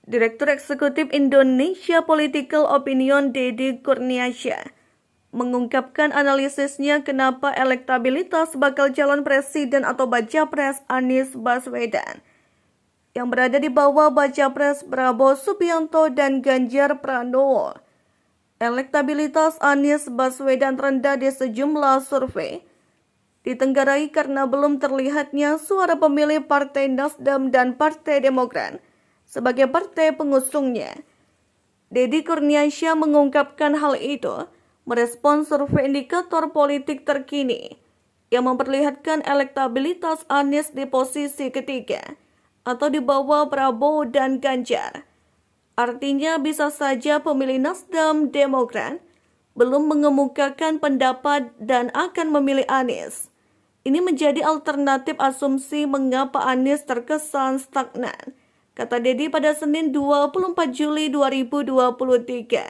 Direktur Eksekutif Indonesia Political Opinion Deddy Kurniasyah mengungkapkan analisisnya kenapa elektabilitas bakal calon presiden atau baca pres Anies Baswedan yang berada di bawah baca pres Prabowo Subianto dan Ganjar Pranowo. Elektabilitas Anies Baswedan rendah di sejumlah survei ditenggarai karena belum terlihatnya suara pemilih Partai Nasdem dan Partai Demokrat sebagai partai pengusungnya. Deddy Kurniasyah mengungkapkan hal itu merespons survei indikator politik terkini yang memperlihatkan elektabilitas Anies di posisi ketiga atau di bawah Prabowo dan Ganjar. Artinya bisa saja pemilih Nasdem Demokrat belum mengemukakan pendapat dan akan memilih Anies. Ini menjadi alternatif asumsi mengapa Anies terkesan stagnan, kata Deddy pada Senin 24 Juli 2023.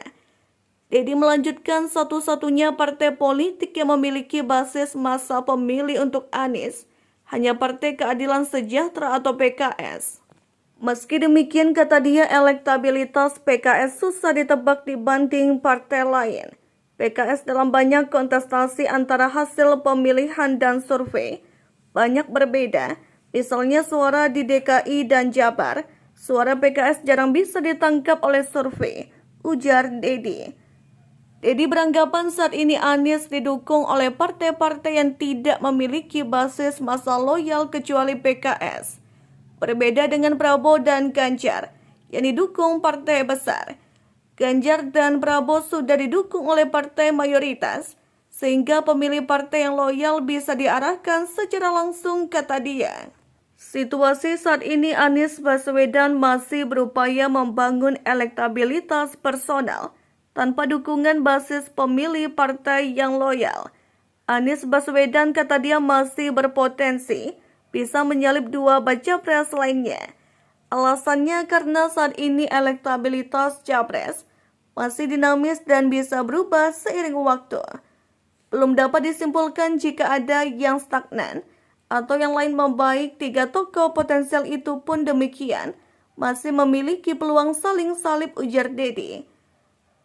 Deddy melanjutkan satu-satunya partai politik yang memiliki basis massa pemilih untuk Anies hanya Partai Keadilan Sejahtera atau PKS. Meski demikian, kata dia, elektabilitas PKS susah ditebak dibanding partai lain. PKS dalam banyak kontestasi antara hasil pemilihan dan survei banyak berbeda. Misalnya suara di DKI dan Jabar, suara PKS jarang bisa ditangkap oleh survei, ujar Deddy. Deddy beranggapan saat ini Anies didukung oleh partai-partai yang tidak memiliki basis massa loyal kecuali PKS. Berbeda dengan Prabowo dan Ganjar yang didukung partai besar. Ganjar dan Prabowo sudah didukung oleh partai mayoritas, sehingga pemilih partai yang loyal bisa diarahkan secara langsung, kata dia. Situasi saat ini Anies Baswedan masih berupaya membangun elektabilitas personal tanpa dukungan basis pemilih partai yang loyal. Anies Baswedan, kata dia, masih berpotensi bisa menyalip dua baca pres lainnya. Alasannya karena saat ini elektabilitas capres masih dinamis dan bisa berubah seiring waktu. Belum dapat disimpulkan jika ada yang stagnan atau yang lain membaik. Tiga tokoh potensial itu pun demikian masih memiliki peluang saling salib, ujar Deddy.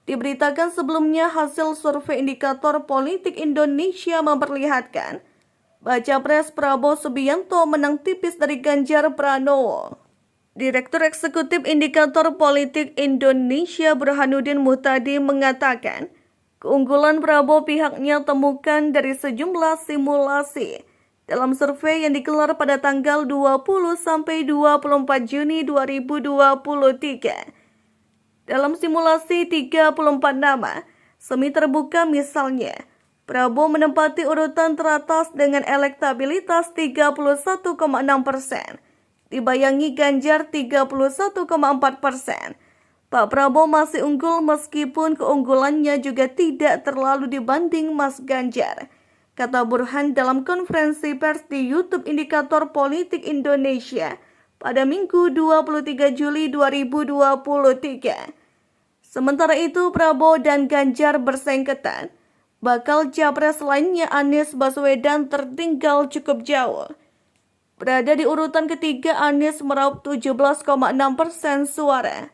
Diberitakan sebelumnya hasil survei indikator politik Indonesia memperlihatkan baca pres Prabowo Subianto menang tipis dari Ganjar Pranowo. Direktur Eksekutif Indikator Politik Indonesia Burhanuddin Muhtadi mengatakan keunggulan Prabowo pihaknya temukan dari sejumlah simulasi dalam survei yang digelar pada tanggal 20 sampai 24 Juni 2023. Dalam simulasi 34 nama semi terbuka misalnya, Prabowo menempati urutan teratas dengan elektabilitas 31,6%. Dibayangi Ganjar 31,4%. Pak Prabowo masih unggul meskipun keunggulannya juga tidak terlalu dibanding Mas Ganjar, kata Burhan dalam konferensi pers di YouTube Indikator Politik Indonesia pada Minggu 23 Juli 2023. Sementara itu, Prabowo dan Ganjar bersaing ketat. Bakal capres lainnya Anies Baswedan tertinggal cukup jauh. Berada di urutan ketiga, Anies meraup 17,6% suara.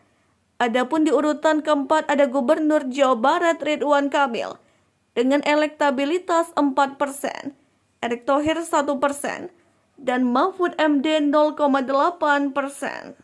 Adapun di urutan keempat ada Gubernur Jawa Barat Ridwan Kamil dengan elektabilitas 4%, Erick Thohir 1%, dan Mahfud MD 0,8%.